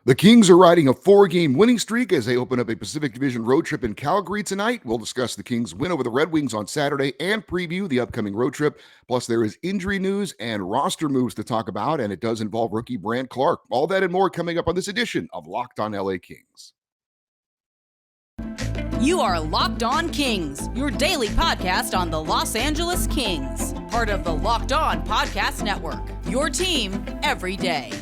The Kings are riding a 4-game winning streak as they open up a Pacific Division road trip in Calgary tonight. We'll discuss the Kings' win over the Red Wings on Saturday and preview the upcoming road trip. Plus, there is injury news and roster moves to talk about, and it does involve rookie Brandt Clarke. All that and more coming up on this edition of Locked on LA Kings. You are Locked On Kings, your daily podcast on the Los Angeles Kings. Part of the Locked On Podcast Network, your team every day.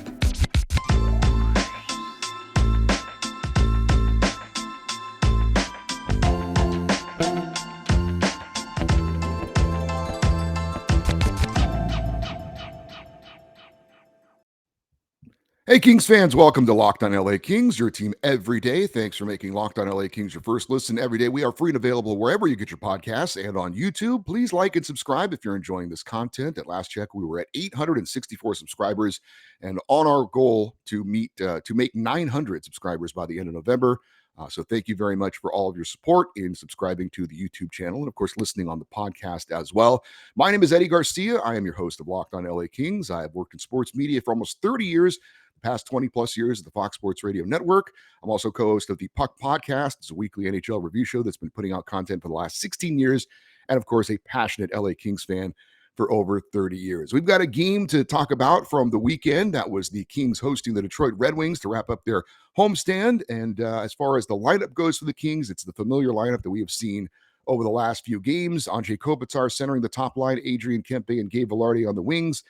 Hey, Kings fans, welcome to Locked on LA Kings, your team every day. Thanks for making Locked on LA Kings your first listen every day. We are free and available wherever you get your podcasts and on YouTube. Please like and subscribe if you're enjoying this content. At last check, we were at 864 subscribers and on our goal to make 900 subscribers by the end of November. So thank you very much for all of your support in subscribing to the YouTube channel and, of course, listening on the podcast as well. My name is Eddie Garcia. I am your host of Locked on LA Kings. I have worked in sports media for almost 30 years. Past 20 plus years at the Fox Sports Radio Network. I'm also co-host of the Puck Podcast. It's a weekly NHL review show that's been putting out content for the last 16 years. And of course, a passionate LA Kings fan for over 30 years. We've got a game to talk about from the weekend. That was the Kings hosting the Detroit Red Wings to wrap up their homestand. And as far as the lineup goes for the Kings, it's the familiar lineup that we have seen over the last few games. Andrei Kopitar centering the top line, Adrian Kempe and Gabe Vilardi on the wings.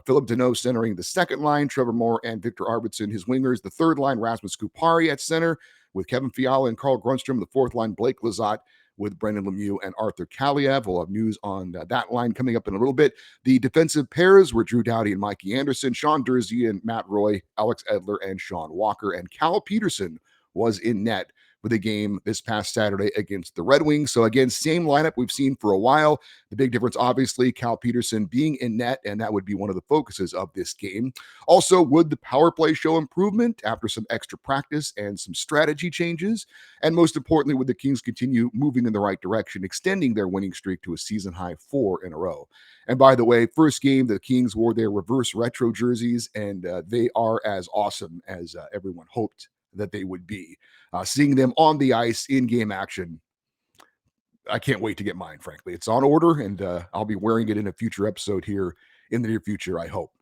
Philip Deneau centering the second line, Trevor Moore and Victor Arvidsson, his wingers. The third line, Rasmus Kupari at center with Kevin Fiala and Carl Grundstrom. The fourth line, Blake Lizotte with Brendan Lemieux and Arthur Kaliev. We'll have news on that line coming up in a little bit. The defensive pairs were Drew Doughty and Mikey Anderson, Sean Durzi and Matt Roy, Alex Edler and Sean Walker, and Cal Peterson was in net for the game this past Saturday against the Red Wings. So again, same lineup we've seen for a while. The big difference, obviously, Cal Peterson being in net, and that would be one of the focuses of this game. Also, would the power play show improvement after some extra practice and some strategy changes? And most importantly, would the Kings continue moving in the right direction, extending their winning streak to a season-high 4 in a row? And by the way, first game, the Kings wore their reverse retro jerseys, and they are as awesome as everyone hoped that they would be. Seeing them on the ice in game action, I can't wait to get mine, frankly. It's on order, and I'll be wearing it in a future episode here in the near future, I hope.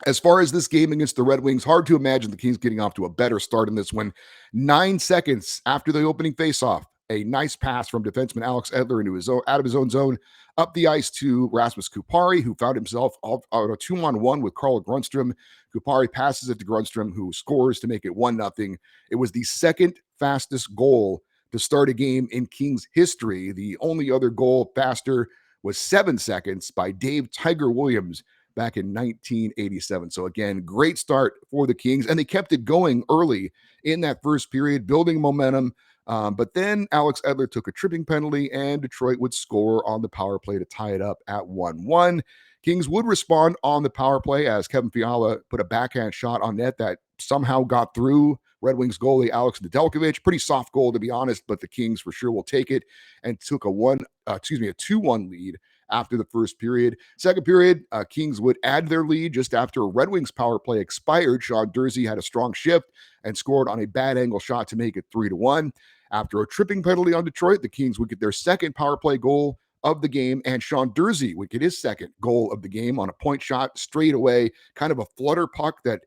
As far as this game against the Red Wings, hard to imagine the Kings getting off to a better start in this one. 9 seconds after the opening faceoff, a nice pass from defenseman Alex Edler out of his own zone, up the ice to Rasmus Kupari, who found himself out a 2-on-1 with Carl Grundstrom. Kupari passes it to Grundstrom, who scores to make it 1-0. It was the second fastest goal to start a game in Kings history. The only other goal faster was 7 seconds by Dave Tiger Williams back in 1987. So again, great start for the Kings, and they kept it going early in that first period, building momentum. But then Alex Edler took a tripping penalty, and Detroit would score on the power play to tie it up at 1-1. Kings would respond on the power play as Kevin Fiala put a backhand shot on net that somehow got through Red Wings goalie Alex Nedeljkovic. Pretty soft goal, to be honest, but the Kings for sure will take it and took a 2-1 lead after the first period. Second period, Kings would add their lead just after Red Wings power play expired. Sean Durzi had a strong shift and scored on a bad angle shot to make it 3-1. After a tripping penalty on Detroit, the Kings would get their second power play goal of the game, and Sean Durzi would get his second goal of the game on a point shot straight away, kind of a flutter puck that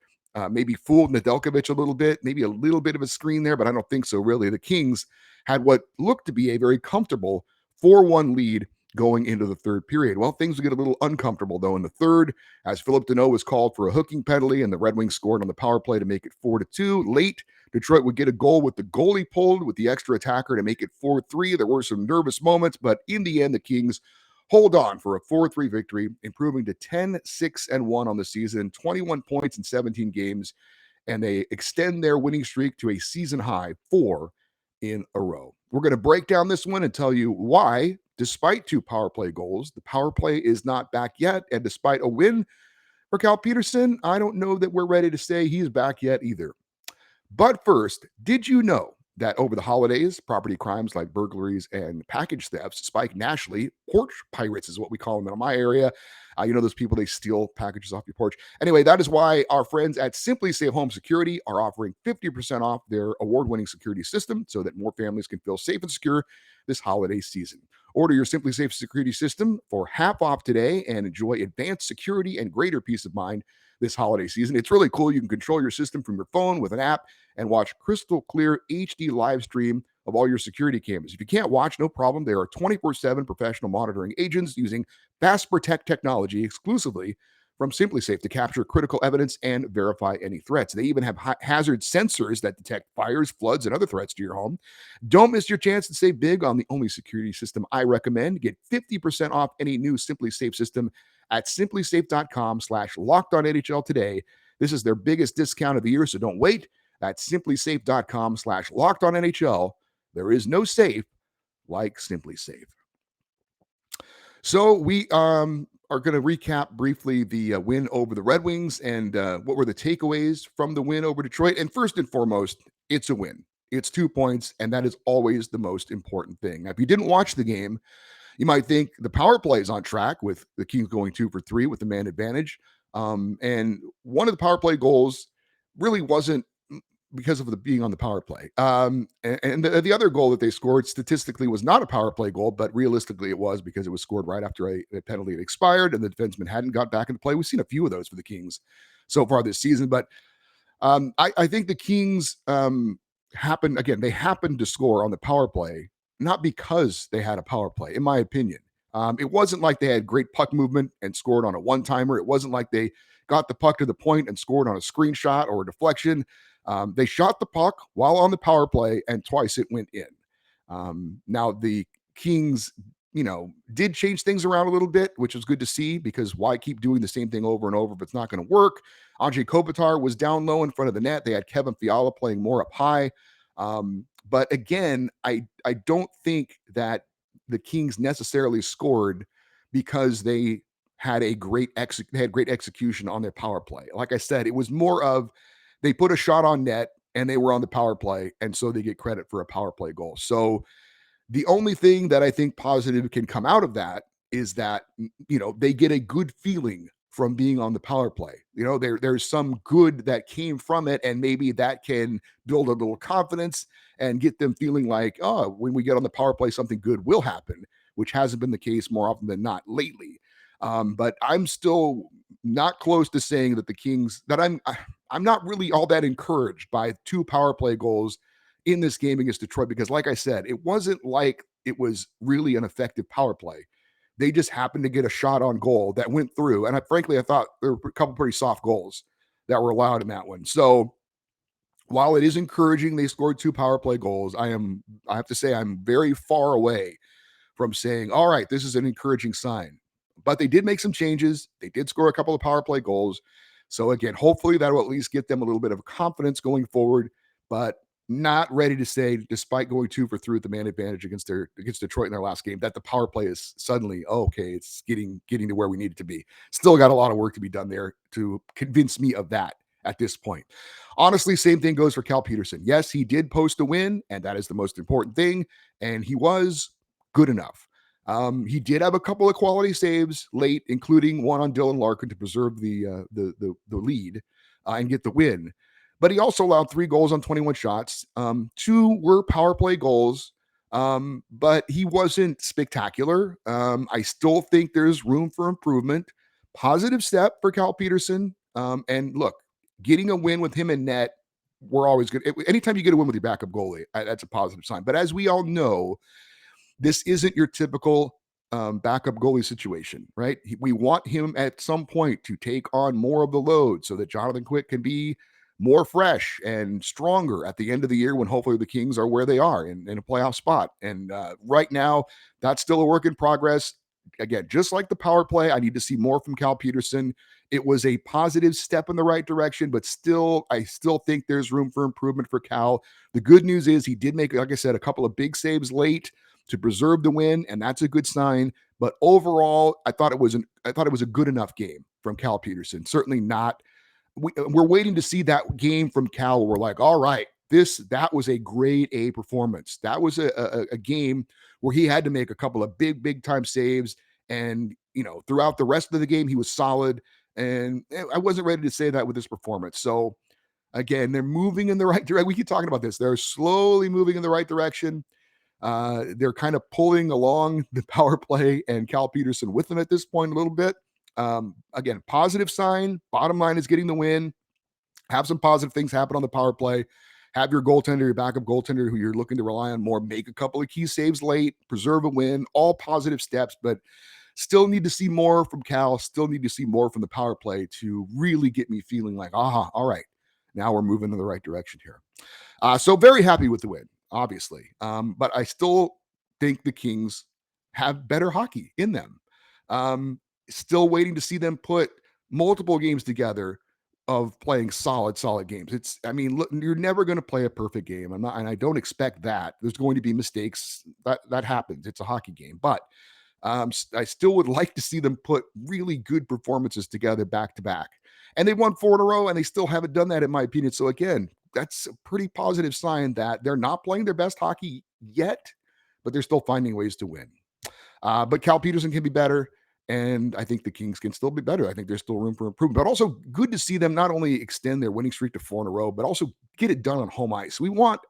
maybe fooled Nedeljkovic a little bit, maybe a little bit of a screen there, but I don't think so really. The Kings had what looked to be a very comfortable 4-1 lead going into the third period. Well, things would get a little uncomfortable, though, in the third, as Philip Deneau was called for a hooking penalty, and the Red Wings scored on the power play to make it 4-2. Late, Detroit would get a goal with the goalie pulled with the extra attacker to make it 4-3. There were some nervous moments, but in the end, the Kings hold on for a 4-3 victory, improving to 10-6-1 on the season, 21 points in 17 games, and they extend their winning streak to a season-high 4 in a row. We're going to break down this one and tell you why, despite 2 power play goals, the power play is not back yet. And despite a win for Cal Peterson, I don't know that we're ready to say he's back yet either. But first, did you know that over the holidays, property crimes like burglaries and package thefts spike nationally. Porch pirates is what we call them in my area. Those people, they steal packages off your porch. Anyway, that is why our friends at SimpliSafe Home Security are offering 50% off their award-winning security system so that more families can feel safe and secure this holiday season. Order your SimpliSafe security system for half off today and enjoy advanced security and greater peace of mind this holiday season. It's really cool. You can control your system from your phone with an app and watch crystal clear HD live stream of all your security cameras. If you can't watch, no problem. There are 24/7 professional monitoring agents using Fast Protect technology exclusively from SimpliSafe to capture critical evidence and verify any threats. They even have hazard sensors that detect fires, floods, and other threats to your home. Don't miss your chance to save big on the only security system I recommend. Get 50% off any new SimpliSafe system at simplisafe.com/lockedonnhl today. This is their biggest discount of the year, so don't wait. That's simplisafe.com/lockedonnhl. There is no safe like SimpliSafe. So we are going to recap briefly the win over the Red Wings and what were the takeaways from the win over Detroit. And first and foremost, it's a win. It's 2 points, and that is always the most important thing. Now, if you didn't watch the game, you might think the power play is on track with the Kings going 2 for 3 with the man advantage. And one of the power play goals really wasn't because of the being on the power play. And the other goal that they scored statistically was not a power play goal, but realistically it was because it was scored right after a penalty had expired and the defenseman hadn't got back into play. We've seen a few of those for the Kings so far this season, but I think the Kings happened to score on the power play, not because they had a power play, in my opinion. It wasn't like they had great puck movement and scored on a one-timer. It wasn't like they got the puck to the point and scored on a screenshot or a deflection. They shot the puck while on the power play, and twice it went in. Now, the Kings, did change things around a little bit, which was good to see because why keep doing the same thing over and over if it's not going to work? Andrei Kopitar was down low in front of the net. They had Kevin Fiala playing more up high. But again, I don't think that the Kings necessarily scored because they had great execution on their power play. Like I said, it was more of they put a shot on net and they were on the power play, and so they get credit for a power play goal. So the only thing that I think positive can come out of that is that, they get a good feeling from being on the power play. There's some good that came from it, and maybe that can build a little confidence and get them feeling like, oh, when we get on the power play, something good will happen, which hasn't been the case more often than not lately. But I'm still not close to saying that the Kings, that I'm not really all that encouraged by 2 power play goals in this game against Detroit, because like I said, it wasn't like it was really an effective power play. They just happened to get a shot on goal that went through. And frankly, I thought there were a couple pretty soft goals that were allowed in that one. So while it is encouraging, they scored 2 power play goals. I have to say, I'm very far away from saying, all right, this is an encouraging sign. But they did make some changes. They did score a couple of power play goals. So again, hopefully that will at least get them a little bit of confidence going forward, but not ready to say, despite going 2 for 3 with the man advantage against Detroit in their last game, that the power play is suddenly, okay, it's getting to where we need it to be. Still got a lot of work to be done there to convince me of that at this point. Honestly, same thing goes for Cal Peterson. Yes, he did post a win, and that is the most important thing, and he was good enough. He did have a couple of quality saves late, including one on Dylan Larkin to preserve the lead and get the win. But he also allowed 3 goals on 21 shots. 2 were power play goals, but he wasn't spectacular. I still think there's room for improvement. Positive step for Cal Peterson. And look, getting a win with him in net, we're always good. Anytime you get a win with your backup goalie, that's a positive sign. But as we all know, this isn't your typical backup goalie situation, right? We want him at some point to take on more of the load so that Jonathan Quick can be more fresh and stronger at the end of the year when hopefully the Kings are where they are in a playoff spot. And right now, that's still a work in progress. Again, just like the power play, I need to see more from Cal Peterson. It was a positive step in the right direction, but I still think there's room for improvement for Cal. The good news is he did make, like I said, a couple of big saves late to preserve the win, and that's a good sign. But overall, I thought it was a good enough game from Cal Peterson. Certainly not. We're waiting to see that game from Cal where we're like, all right, that was a grade A performance. That was a game where he had to make a couple of big time saves. And, throughout the rest of the game, he was solid. And I wasn't ready to say that with this performance. So, again, they're moving in the right direction. We keep talking about this. They're slowly moving in the right direction. They're kind of pulling along the power play and Cal Peterson with them at this point a little bit. Again, positive sign. Bottom line is getting the win. Have some positive things happen on the power play. Have your goaltender, your backup goaltender, who you're looking to rely on more, make a couple of key saves late, preserve a win. All positive steps, but still need to see more from Cal. Still need to see more from the power play to really get me feeling like, all right, now we're moving in the right direction here. So very happy with the win, obviously. But I still think the Kings have better hockey in them. Still waiting to see them put multiple games together of playing solid games. Look, you're never going to play a perfect game. And I don't expect that. There's going to be mistakes. That happens. It's a hockey game. But I still would like to see them put really good performances together back to back. And they won 4 in a row, and they still haven't done that, in my opinion. So again, that's a pretty positive sign that they're not playing their best hockey yet, but they're still finding ways to win. But Cal Peterson can be better, and I think the Kings can still be better. I think there's still room for improvement, but also good to see them not only extend their winning streak to 4 in a row, but also get it done on home ice. We want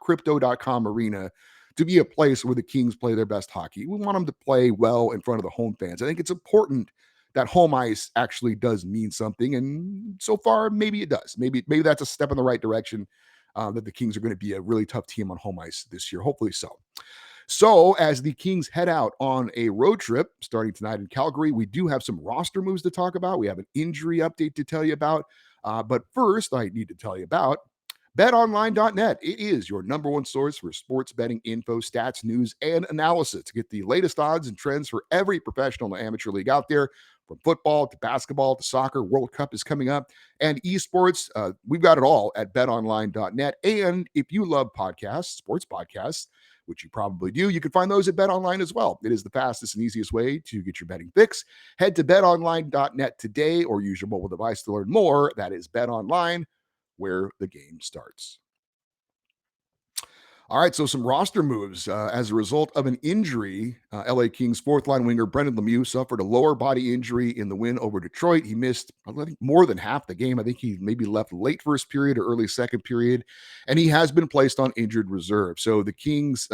Crypto.com Arena to be a place where the Kings play their best hockey. We want them to play well in front of the home fans. I think it's important that home ice actually does mean something. And so far, maybe it does. Maybe that's a step in the right direction, that the Kings are going to be a really tough team on home ice this year. Hopefully so. So as the Kings head out on a road trip starting tonight in Calgary, we do have some roster moves to talk about. We have an injury update to tell you about. But first, I need to tell you about BetOnline.net. It is your number one source for sports betting info, stats, news, and analysis to get the latest odds and trends for every professional and amateur league out there. From football to basketball to soccer, World Cup is coming up, and esports. We've got it all at betonline.net. And if you love podcasts, sports podcasts, which you probably do, you can find those at BetOnline as well. It is the fastest and easiest way to get your betting fix. Head to betonline.net today or use your mobile device to learn more. That is BetOnline, where the game starts. All right, so some roster moves. As a result of an injury, LA Kings fourth line winger Brendan Lemieux suffered a lower body injury in the win over Detroit. He missed, I think, more than half the game. I think he maybe left late first period or early second period, and he has been placed on injured reserve. So the Kings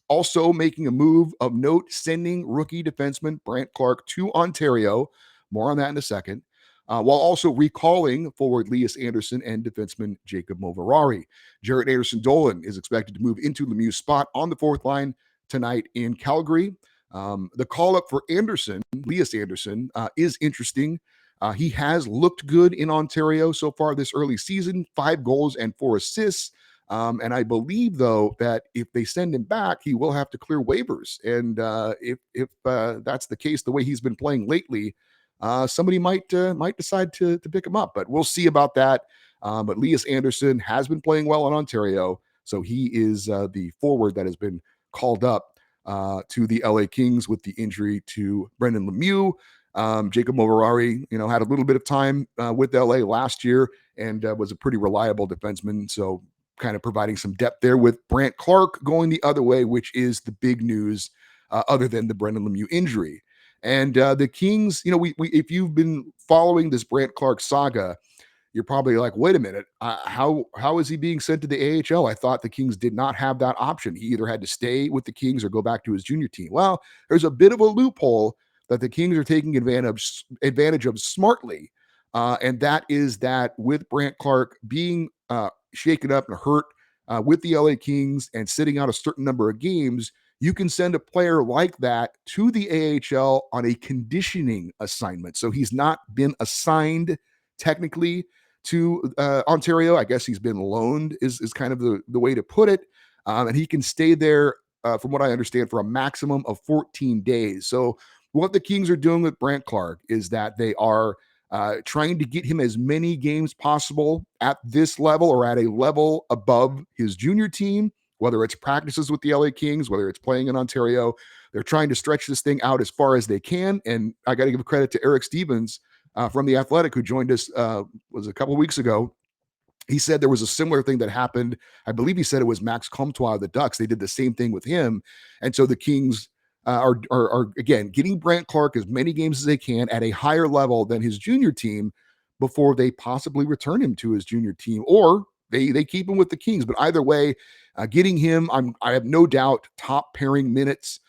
also making a move of note, sending rookie defenseman Brandt Clarke to Ontario. More on that in a second. While also recalling forward Lias Anderson and defenseman Jacob Moverari. Jared Anderson-Dolan is expected to move into Lemieux's spot on the fourth line tonight in Calgary. The call-up for Lias Anderson, is interesting. He has looked good in Ontario so far this early season, 5 goals and 4 assists. And I believe, though, that if they send him back, he will have to clear waivers. And if that's the case, the way he's been playing lately, somebody might decide to pick him up, but we'll see about that. But Lias Anderson has been playing well in Ontario, so he is the forward that has been called up to the LA Kings with the injury to Brendan Lemieux. Jacob Moverari, had a little bit of time with LA last year and was a pretty reliable defenseman, so kind of providing some depth there with Brandt Clarke going the other way, which is the big news other than the Brendan Lemieux injury. And the Kings, we if you've been following this Brandt Clarke saga, you're probably like, wait a minute, how is he being sent to the AHL? I thought the Kings did not have that option. He either had to stay with the Kings or go back to his junior team. Well, there's a bit of a loophole that the Kings are taking advantage of smartly, and that is that with Brandt Clarke being shaken up and hurt with the LA Kings and sitting out a certain number of games, you can send a player like that to the AHL on a conditioning assignment. So he's not been assigned technically to Ontario. I guess he's been loaned is kind of the way to put it. And he can stay there, from what I understand, for a maximum of 14 days. So what the Kings are doing with Brandt Clarke is that they are trying to get him as many games possible at this level or at a level above his junior team, whether it's practices with the LA Kings, whether it's playing in Ontario. They're trying to stretch this thing out as far as they can. And I got to give credit to Eric Stevens from The Athletic, who joined us was a couple of weeks ago. He said there was a similar thing that happened. I believe he said it was Max Comtois of the Ducks. They did the same thing with him. And so the Kings are again getting Brandt Clarke as many games as they can at a higher level than his junior team before they possibly return him to his junior team, or they keep him with the Kings. But either way, getting him, I have no doubt, top pairing minutes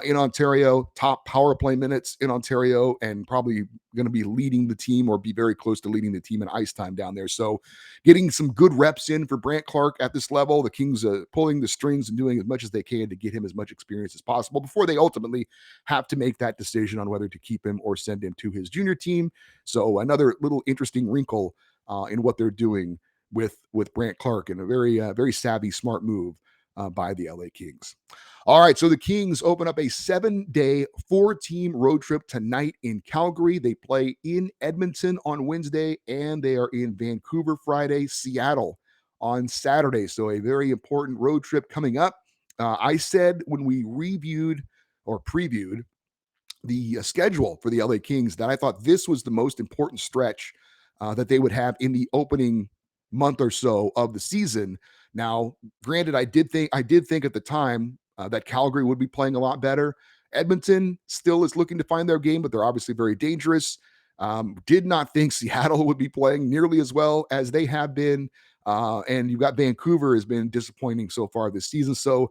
in Ontario, top power play minutes in Ontario, and probably going to be leading the team or be very close to leading the team in ice time down there. So getting some good reps in for Brandt Clarke at this level, the Kings pulling the strings and doing as much as they can to get him as much experience as possible before they ultimately have to make that decision on whether to keep him or send him to his junior team. So another little interesting wrinkle in what they're doing with Brandt Clarke, and a very savvy, smart move by the LA Kings. All right, so the Kings open up a 7-day, 4-team road trip tonight in Calgary. They play in Edmonton on Wednesday, and they are in Vancouver Friday, Seattle on Saturday. So a very important road trip coming up. I said when we reviewed or previewed the schedule for the LA Kings that I thought this was the most important stretch that they would have in the opening month or so of the season. Now, granted, I did think at the time that Calgary would be playing a lot better. Edmonton still is looking to find their game, but they're obviously very dangerous. Did not think Seattle would be playing nearly as well as they have been. And you've got Vancouver has been disappointing so far this season. So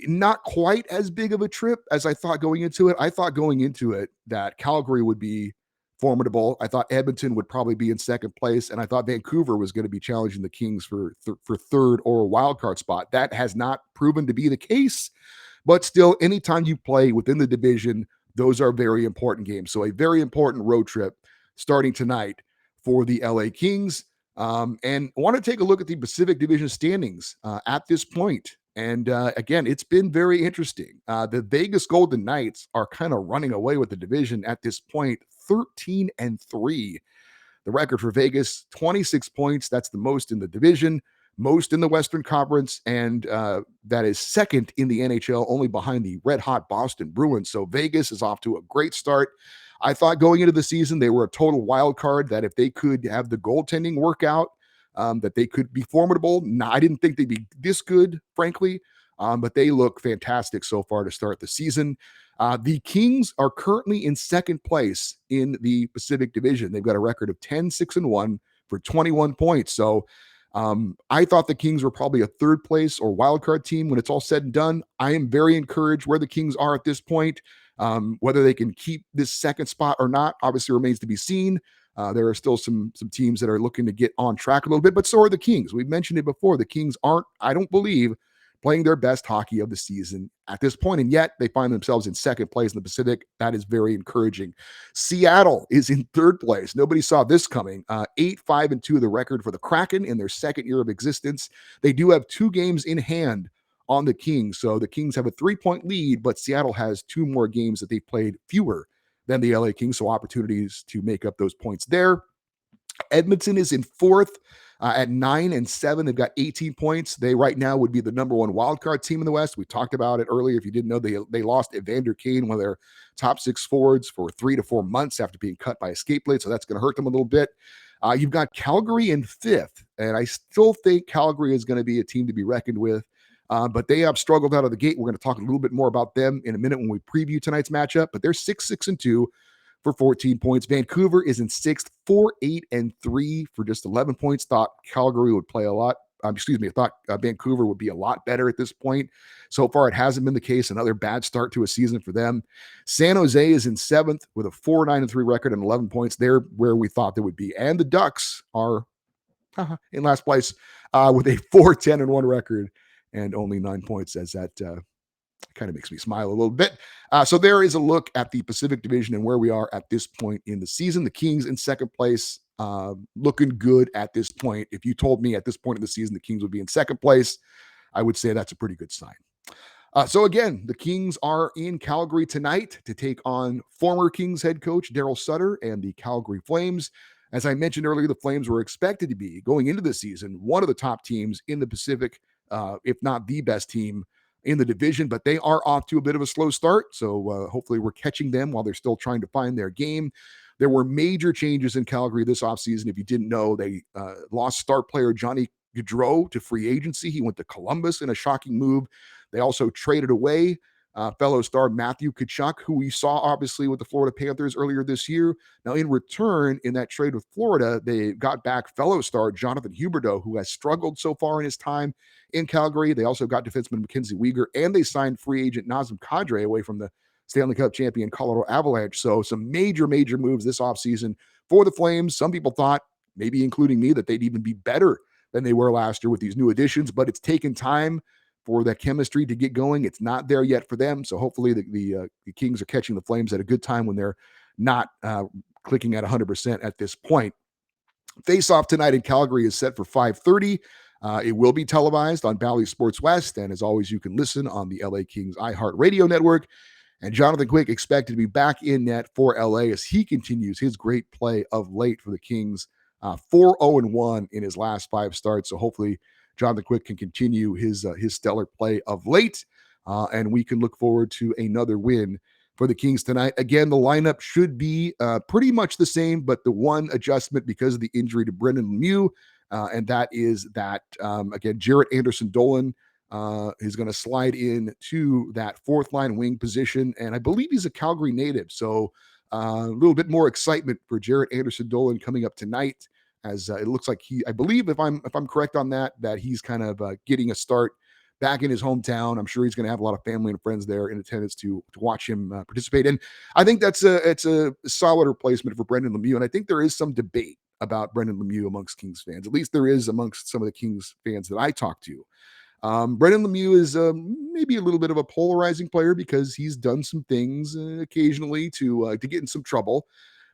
not quite as big of a trip as I thought going into it. I thought going into it that Calgary would be formidable. I thought Edmonton would probably be in second place, and I thought Vancouver was going to be challenging the Kings for third or a wild card spot. That has not proven to be the case, but still, anytime you play within the division, those are very important games. So a very important road trip starting tonight for the LA Kings. And I want to take a look at the Pacific Division standings at this point. And again, it's been very interesting. The Vegas Golden Knights are kind of running away with the division at this point, 13-3. The record for Vegas, 26 points. That's the most in the division, most in the Western Conference, and that is second in the NHL, only behind the red-hot Boston Bruins. So Vegas is off to a great start. I thought going into the season, they were a total wild card, that if they could have the goaltending work out, that they could be formidable. No, I didn't think they'd be this good, frankly, but they look fantastic so far to start the season. The Kings are currently in second place in the Pacific Division. They've got a record of 10-6-1 for 21 points. So I thought the Kings were probably a third place or wild card team when it's all said and done. I am very encouraged where the Kings are at this point. Whether they can keep this second spot or not obviously remains to be seen. There are still some teams that are looking to get on track a little bit, but so are the Kings. We've mentioned it before. The Kings aren't, I don't believe, playing their best hockey of the season at this point, and yet they find themselves in second place in the Pacific. That is very encouraging. Seattle is in third place. Nobody saw this coming. 8-5-2 the record for the Kraken in their second year of existence. They do have 2 games in hand on the Kings, so the Kings have a 3-point lead, but Seattle has 2 more games that they've played fewer than the LA Kings, so opportunities to make up those points there. Edmonton is in fourth at 9-7. They've got 18 points. They right now would be the number 1 wildcard team in the West. We talked about it earlier. If you didn't know, they lost Evander Kane, one of their top 6 forwards, for 3 to 4 months after being cut by a skate blade, so that's going to hurt them a little bit. You've got Calgary in 5th, and I still think Calgary is going to be a team to be reckoned with. But they have struggled out of the gate. We're going to talk a little bit more about them in a minute when we preview tonight's matchup. But they're 6-6-2 for 14 points. Vancouver is in 6th, 4-8-3 for just 11 points. Thought Calgary would play a lot. I thought Vancouver would be a lot better at this point. So far, it hasn't been the case. Another bad start to a season for them. San Jose is in 7th with a 4-9-3 record and 11 points. They're where we thought they would be. And the Ducks are in last place with a 4-10-1 record and only 9 points, as that kind of makes me smile a little bit. So there is a look at the Pacific Division and where we are at this point in the season. The Kings in second place, looking good at this point. If you told me at this point in the season the Kings would be in second place, I would say that's a pretty good sign. So again, the Kings are in Calgary tonight to take on former Kings head coach Daryl Sutter and the Calgary Flames. As I mentioned earlier, the Flames were expected to be, going into the season, one of the top teams in the Pacific, if not the best team in the division, but they are off to a bit of a slow start. So hopefully we're catching them while they're still trying to find their game. There were major changes in Calgary this offseason. If you didn't know, they lost star player Johnny Gaudreau to free agency. He went to Columbus in a shocking move. They also traded away fellow star Matthew Tkachuk, who we saw obviously with the Florida Panthers earlier this year. Now, in return, in that trade with Florida, they got back fellow star Jonathan Huberdeau, who has struggled so far in his time in Calgary. They also got defenseman Mackenzie Weegar, and they signed free agent Nazem Kadri away from the Stanley Cup champion Colorado Avalanche. So some major, major moves this offseason for the Flames. Some people thought, maybe including me, that they'd even be better than they were last year with these new additions, but it's taken time for that chemistry to get going. It's not there yet for them. So hopefully the Kings are catching the Flames at a good time when they're not clicking at 100% at this point. Face-off tonight in Calgary is set for 5:30. It will be televised on Bally Sports West. And as always, you can listen on the LA Kings iHeartRadio network. And Jonathan Quick expected to be back in net for LA as he continues his great play of late for the Kings. 4-0-1 in his last 5 starts. So hopefully Jonathan Quick can continue his stellar play of late. And we can look forward to another win for the Kings tonight. Again, the lineup should be pretty much the same, but the one adjustment because of the injury to Brendan Lemieux, and that is that, again, Jarrett Anderson-Dolan is going to slide in to that fourth line wing position. And I believe he's a Calgary native. So a little bit more excitement for Jarrett Anderson-Dolan coming up tonight, as it looks like I believe if I'm correct on that he's kind of getting a start back in his hometown. I'm sure he's going to have a lot of family and friends there in attendance to watch him participate. And I think it's a solid replacement for Brendan Lemieux. And I think there is some debate about Brendan Lemieux amongst Kings fans. At least there is amongst some of the Kings fans that I talk to. Brendan Lemieux is maybe a little bit of a polarizing player because he's done some things occasionally to get in some trouble.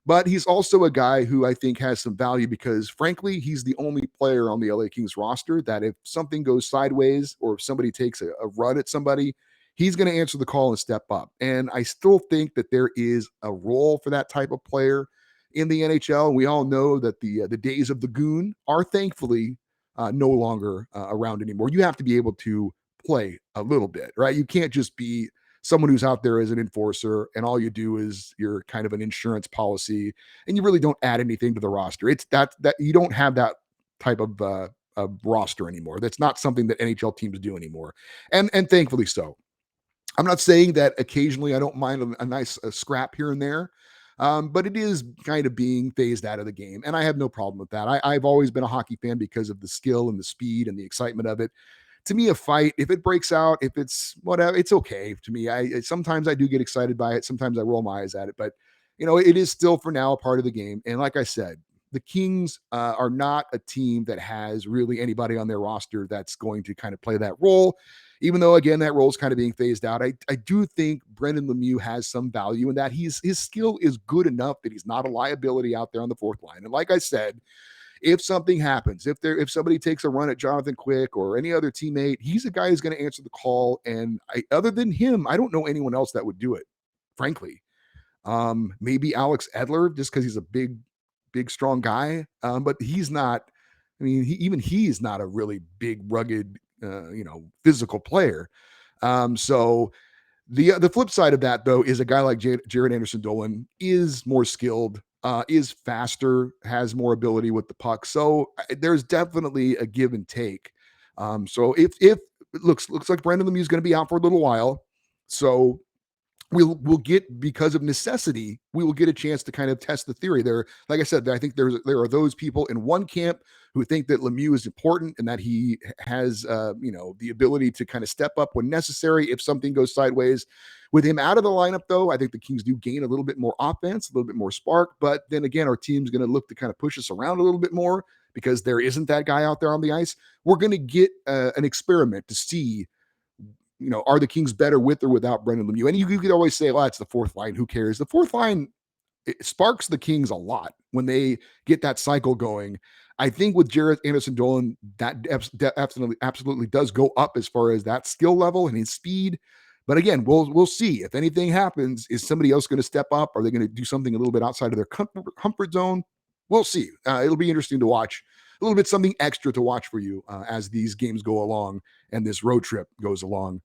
But he's also a guy who I think has some value because, frankly, he's the only player on the LA Kings roster that if something goes sideways or if somebody takes a run at somebody, he's going to answer the call and step up. And I still think that there is a role for that type of player in the NHL. We all know that the days of the goon are thankfully no longer around anymore. You have to be able to play a little bit, right? You can't just be someone who's out there as an enforcer and all you do is you're kind of an insurance policy and you really don't add anything to the roster. It's that you don't have that type of roster anymore. That's not something that NHL teams do anymore. And thankfully so. I'm not saying that occasionally I don't mind a nice scrap here and there. But it is kind of being phased out of the game. And I have no problem with that. I've always been a hockey fan because of the skill and the speed and the excitement of it. To me, a fight, if it breaks out, if it's whatever, it's okay to me. Sometimes I do get excited by it. Sometimes I roll my eyes at it, but it is still for now a part of the game. And like I said, the Kings are not a team that has really anybody on their roster that's going to kind of play that role. Even though, again, that role is kind of being phased out, I do think Brendan Lemieux has some value in that his skill is good enough that he's not a liability out there on the fourth line. And like I said, if something happens, if somebody takes a run at Jonathan Quick or any other teammate, he's a guy who's going to answer the call. And other than him, I don't know anyone else that would do it, frankly. Maybe Alex Edler, just because he's a big, strong guy. But he's not. I mean, he's not a really big, rugged, physical player. So the flip side of that, though, is a guy like Jarrett Anderson-Dolan is more skilled, is faster, has more ability with the puck. So there's definitely a give and take. So if it looks like Brendan Lemieux is going to be out for a little while, so we'll get, because of necessity, we will get a chance to kind of test the theory there. Like I said, I think there are those people in one camp who think that Lemieux is important and that he has, the ability to kind of step up when necessary if something goes sideways. With him out of the lineup, though, I think the Kings do gain a little bit more offense, a little bit more spark. But then again, our team's going to look to kind of push us around a little bit more because there isn't that guy out there on the ice. We're going to get an experiment to see, are the Kings better with or without Brendan Lemieux? And you could always say, well, it's the fourth line. Who cares? The fourth line, it sparks the Kings a lot when they get that cycle going. I think with Jarrett Anderson-Dolan, that absolutely does go up as far as that skill level and his speed. But again, we'll see. If anything happens, is somebody else going to step up? Are they going to do something a little bit outside of their comfort zone? We'll see. It'll be interesting to watch. A little bit something extra to watch for you as these games go along and this road trip goes along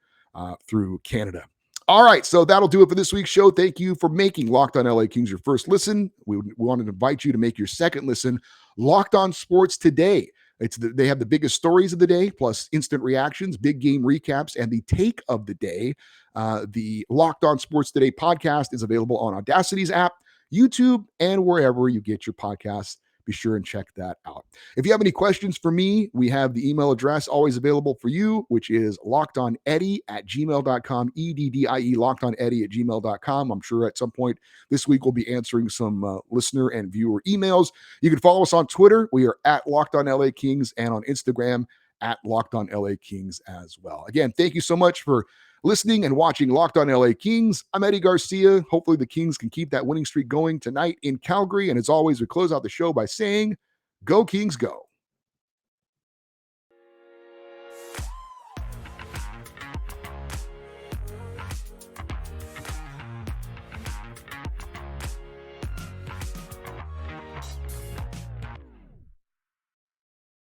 through Canada. All right, so that'll do it for this week's show. Thank you for making Locked On LA Kings your first listen. We wanted to invite you to make your second listen Locked On Sports Today. They have the biggest stories of the day, plus instant reactions, big game recaps, and the take of the day. The Locked On Sports Today podcast is available on Audacity's app, YouTube, and wherever you get your podcasts. Be sure and check that out. If you have any questions for me, we have the email address always available for you, which is lockedoneddie@gmail.com, EDDIE, lockedoneddie@gmail.com. I'm sure at some point this week we'll be answering some listener and viewer emails. You can follow us on Twitter. We are at Locked On LA Kings, and on Instagram at Locked On LA Kings as well. Again, thank you so much for listening and watching Locked On LA Kings. I'm Eddie Garcia. Hopefully the Kings can keep that winning streak going tonight in Calgary. And as always, we close out the show by saying, go Kings, go.